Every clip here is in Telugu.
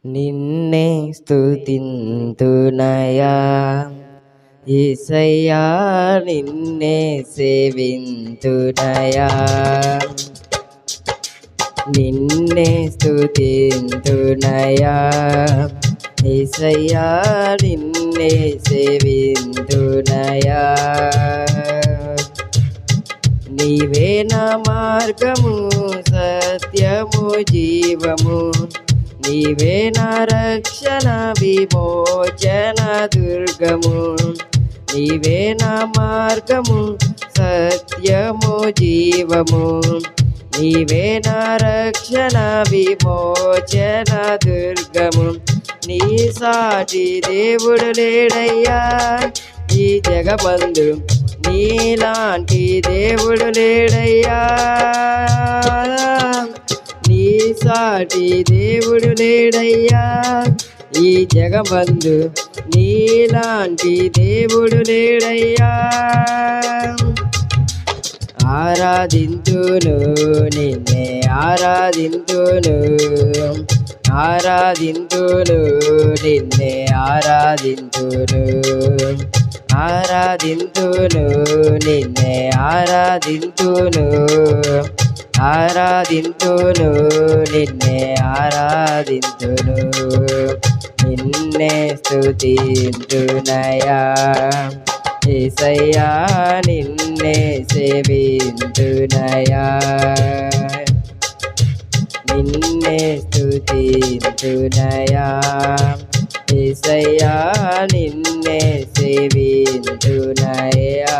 నిన్నే స్తుతింతునయా యేసయ్యా, నిన్నే సేవింతునయా. నిన్నే స్తుతింతునయా యేసయ్యా, నిన్నే సేవింతునయా. నీవే నా మార్గము, సత్యము, జీవము, నీవే నా రక్షణ, విమోచన దుర్గము. నీవే నా మార్గము, సత్యము, జీవము, నీవే నా రక్షణ, విమోచన దుర్గము. నీ సాటి దేవుడు లేడయ్యా ఈ జగమందు, నీలాంటి దేవుడు లేడయ్యా. నీ సాటి దేవుడు లేడయ్యా ఈ జగమందు, నీలాంటి దేవుడు లేడయ్యా. ఆరాధింతును నిన్నే ఆరాధింతును, ఆరాధింతును నిన్నే ఆరాధింతును, ఆరాధింతును నిన్నే ఆరాధింతును, ఆరాధింతును నిన్నే ఆరాధింతును. నిన్నే స్తుతింతునయా యేసయ్యా, నిన్నే సేవింతునయా. నిన్నే స్తుతింతునయా యేసయ్యా, నిన్నే సేవింతునయా.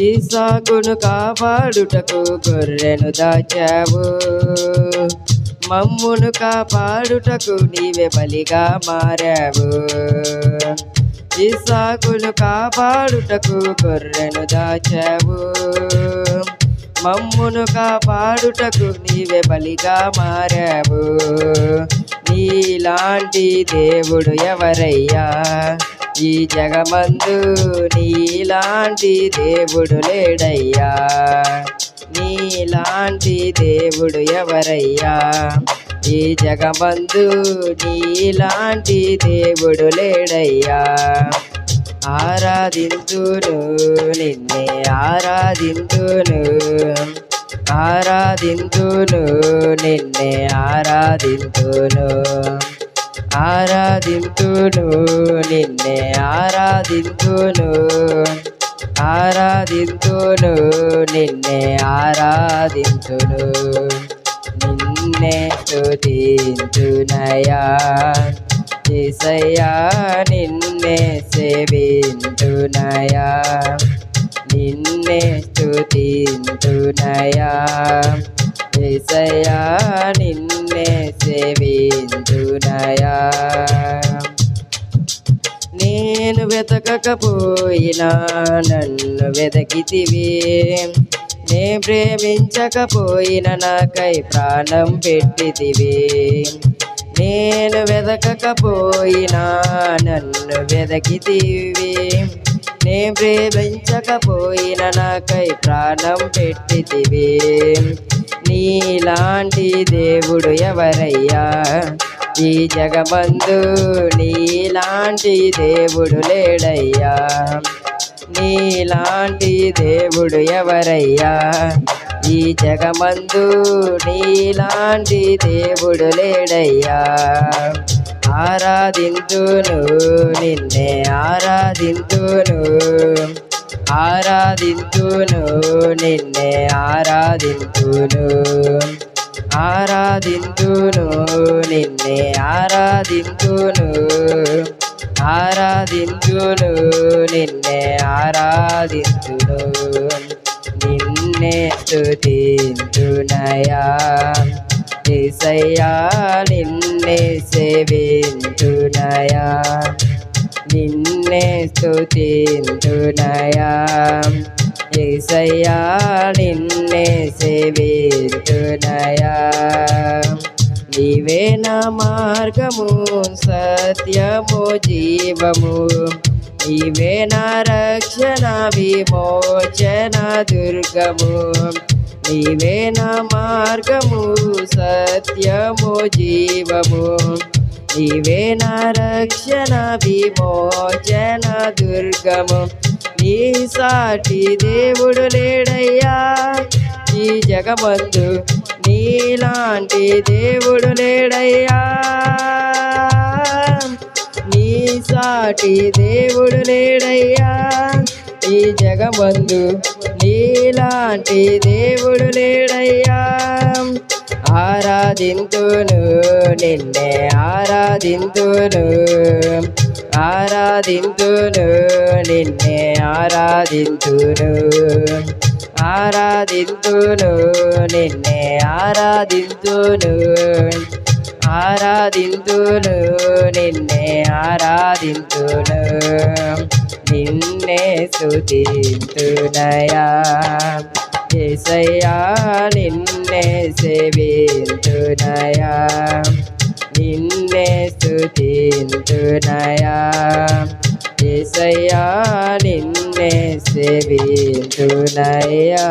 ఇస్సాకును కాపాడుటకు గొర్రెను దాచావు, మమ్మును కాపాడుటకు నీవే బలిగా మారావు. ఇస్సాకును కాపాడుటకు గొర్రెను దాచావు, మమ్మును కాపాడుటకు నీవే బలిగా మారావు. నీలాంటి దేవుడు ఎవరయ్యా ఈ జగమందు, నీలాంటి దేవుడు లేడయ్యా. నీలాంటి దేవుడు ఎవరయ్యా ఈ జగమందు, నీలాంటి దేవుడు లేడయ్యా. ఆరాధింతును నిన్నే ఆరాధింతును, ఆరాధింతును నిన్నే ఆరాధింతును, ఆరాధింతును నిన్నే ఆరాధింతును, ఆరాధింతును నిన్నే ఆరాధింతును. నిన్నే స్తుతింతునయా యేసయ్యా, నిన్నే సేవింతునయా. నిన్నే స్తుతింతునయా యేసయ్యా, నిన్నే సేవింతునయా. నేను వెతకకపోయినా నన్ను వెతకితివి, నే ప్రేమించకపోయినా నాకై ప్రాణం పెట్టితివి. నేను వెతకకపోయినా నన్ను వెతకితివి, నే ప్రేమించకపోయినా నాకై ప్రాణం పెట్టితివి. నీలాంటి దేవుడు ఎవరయ్యా ఈ జగమందు, నీలాంటి దేవుడు లేడయ్యా. నీలాంటి దేవుడు ఎవరయ్యా ఈ జగమందు, నీలాంటి దేవుడు లేడయ్యా. ఆరాధింతును నిన్నే ఆరాధింతును, ఆరాధింతును నిన్నే ఆరాధింతును, ఆరాధింతును నిన్నే ఆరాధింతును, ఆరాధింతును నిన్నే ఆరాధింతును. నిన్నే స్తుతింతునయా యేసయ్యా, నిన్నే సేవింతునయా. నిన్నే స్తుతింతునయా యేసయ్యా, నిన్నే సేవింతునయా. నీవే నా మార్గము, సత్యము, జీవము, నీవే నా రక్షణ, విమోచన దుర్గము. నీవే నా మార్గము సత్యము జీవము నీవే నా రక్షణ విమోచన దుర్గము నీ సాటి దేవుడు లేడయ్యా ఈ జగమందు నీలాంటి దేవుడు లేడయ్యా నీ సాటి దేవుడు లేడయ్యా ఈ జగమందు నీలాంటి దేవుడు లేడయ్యా ఆరాధింతును నిన్నే ఆరాధింతును ఆరాధింతును నిన్నే ఆరాధింతును ఆరాధింతును నిన్నే ఆరాధింతును ఆరాధింతును నిన్నే ఆరాధింతును నిన్నే స్తుతింతునయా యేసయ్యా నిన్నే సేవింతునయా నిన్నే స్తుతింతునయా యేసయ్యా నిన్నే సేవింతునయా